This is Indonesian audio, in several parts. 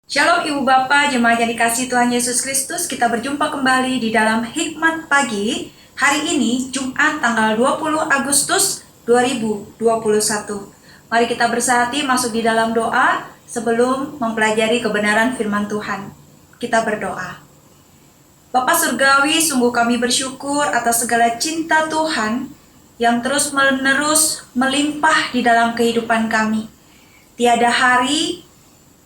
Shalom Ibu Bapak, jemaat yang dikasihi Tuhan Yesus Kristus, kita berjumpa kembali di dalam Hikmat Pagi. Hari ini Jumat tanggal 20 Agustus 2021. Mari kita bersatu masuk di dalam doa sebelum mempelajari kebenaran firman Tuhan. Kita berdoa. Bapa Surgawi, sungguh kami bersyukur atas segala cinta Tuhan yang terus-menerus melimpah di dalam kehidupan kami. Tiada hari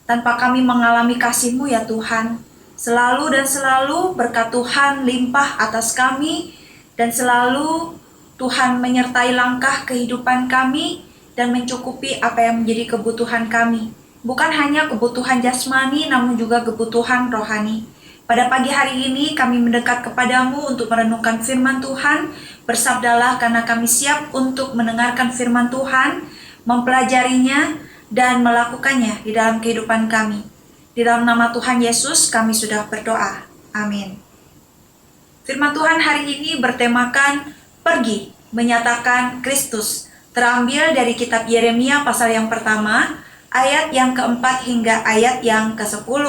tanpa kami mengalami kasih-Mu ya Tuhan. Selalu dan selalu berkat Tuhan limpah atas kami, dan selalu Tuhan menyertai langkah kehidupan kami dan mencukupi apa yang menjadi kebutuhan kami. Bukan hanya kebutuhan jasmani, namun juga kebutuhan rohani. Pada pagi hari ini kami mendekat kepadamu untuk merenungkan firman Tuhan. Bersabdalah karena kami siap untuk mendengarkan firman Tuhan, mempelajarinya, dan melakukannya di dalam kehidupan kami. Di dalam nama Tuhan Yesus kami sudah berdoa. Amin. Firman Tuhan hari ini bertemakan pergi menyatakan Kristus. Terambil dari kitab Yeremia pasal yang pertama, ayat yang keempat hingga ayat yang ke-10.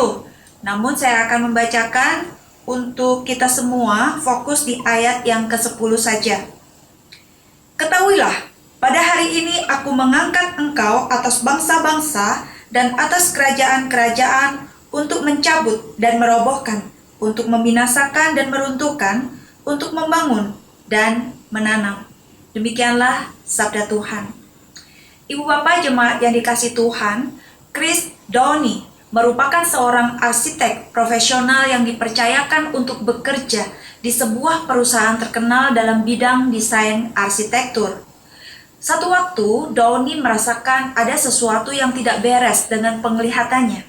Namun saya akan membacakan untuk kita semua fokus di ayat yang ke-10 saja. Ketahuilah, pada hari ini aku mengangkat engkau atas bangsa-bangsa dan atas kerajaan-kerajaan untuk mencabut dan merobohkan, untuk membinasakan dan meruntuhkan, untuk membangun dan menanam. Demikianlah sabda Tuhan. Ibu Bapak jemaat yang dikasihi Tuhan, Chris Downey merupakan seorang arsitek profesional yang dipercayakan untuk bekerja di sebuah perusahaan terkenal dalam bidang desain arsitektur. Satu waktu, Downey merasakan ada sesuatu yang tidak beres dengan penglihatannya.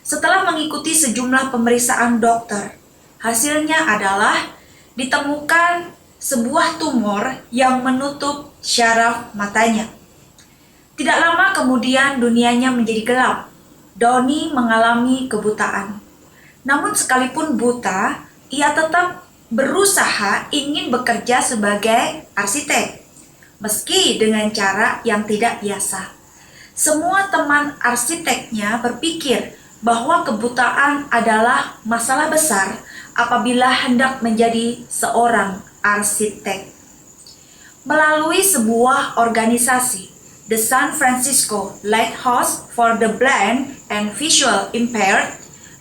Setelah mengikuti sejumlah pemeriksaan dokter, hasilnya adalah ditemukan sebuah tumor yang menutup syaraf matanya. Tidak lama kemudian dunianya menjadi gelap. Downey mengalami kebutaan. Namun sekalipun buta, ia tetap berusaha ingin bekerja sebagai arsitek, meski dengan cara yang tidak biasa. Semua teman arsiteknya berpikir bahwa kebutaan adalah masalah besar apabila hendak menjadi seorang arsitek. Melalui sebuah organisasi, The San Francisco Lighthouse for the Blind and Visual Impaired,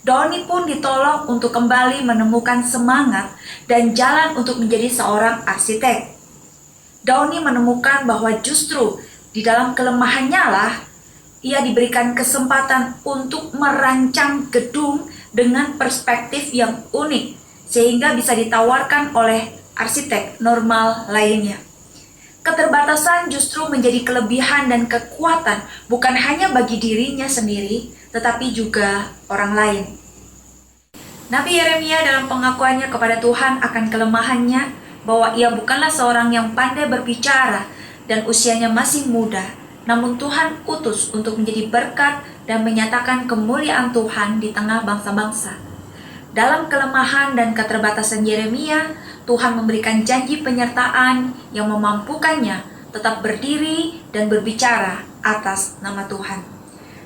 Downey pun ditolong untuk kembali menemukan semangat dan jalan untuk menjadi seorang arsitek. Downey menemukan bahwa justru di dalam kelemahannya lah ia diberikan kesempatan untuk merancang gedung dengan perspektif yang unik sehingga bisa ditawarkan oleh arsitek normal lainnya. Keterbatasan justru menjadi kelebihan dan kekuatan bukan hanya bagi dirinya sendiri tetapi juga orang lain. Nabi Yeremia dalam pengakuannya kepada Tuhan akan kelemahannya, bahwa ia bukanlah seorang yang pandai berbicara dan usianya masih muda, namun Tuhan utus untuk menjadi berkat dan menyatakan kemuliaan Tuhan di tengah bangsa-bangsa. Dalam kelemahan dan keterbatasan Yeremia, Tuhan memberikan janji penyertaan yang memampukannya tetap berdiri dan berbicara atas nama Tuhan.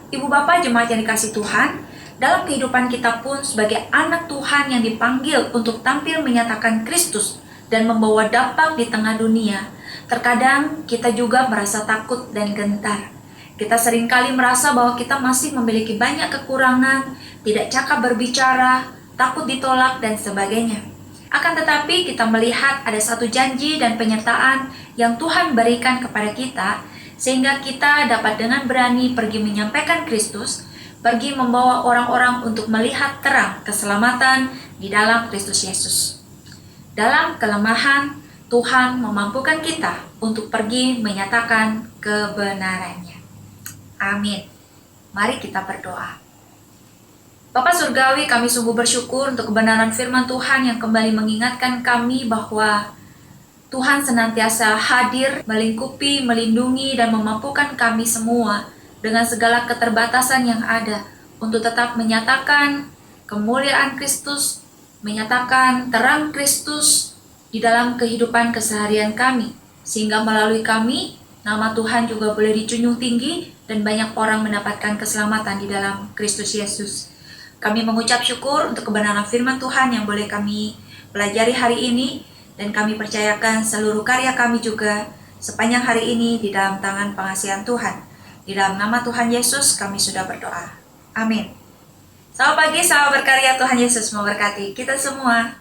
Ibu Bapak jemaat yang dikasihi Tuhan, dalam kehidupan kita pun sebagai anak Tuhan yang dipanggil untuk tampil menyatakan Kristus dan membawa dampak di tengah dunia, terkadang kita juga merasa takut dan gentar. Kita seringkali merasa bahwa kita masih memiliki banyak kekurangan, tidak cakap berbicara, takut ditolak, dan sebagainya. Akan tetapi kita melihat ada satu janji dan penyertaan yang Tuhan berikan kepada kita, sehingga kita dapat dengan berani pergi menyampaikan Kristus, pergi membawa orang-orang untuk melihat terang keselamatan di dalam Kristus Yesus. Dalam kelemahan, Tuhan memampukan kita untuk pergi menyatakan kebenarannya. Amin. Mari kita berdoa. Bapa Surgawi, kami sungguh bersyukur untuk kebenaran firman Tuhan yang kembali mengingatkan kami bahwa Tuhan senantiasa hadir, melingkupi, melindungi, dan memampukan kami semua dengan segala keterbatasan yang ada untuk tetap menyatakan kemuliaan Kristus, menyatakan terang Kristus di dalam kehidupan keseharian kami, sehingga melalui kami, nama Tuhan juga boleh dijunjung tinggi dan banyak orang mendapatkan keselamatan di dalam Kristus Yesus. Kami mengucap syukur untuk kebenaran firman Tuhan yang boleh kami pelajari hari ini, dan kami percayakan seluruh karya kami juga sepanjang hari ini di dalam tangan pengasihan Tuhan. Di dalam nama Tuhan Yesus kami sudah berdoa. Amin. Selamat pagi, selamat berkarya. Tuhan Yesus memberkati kita semua.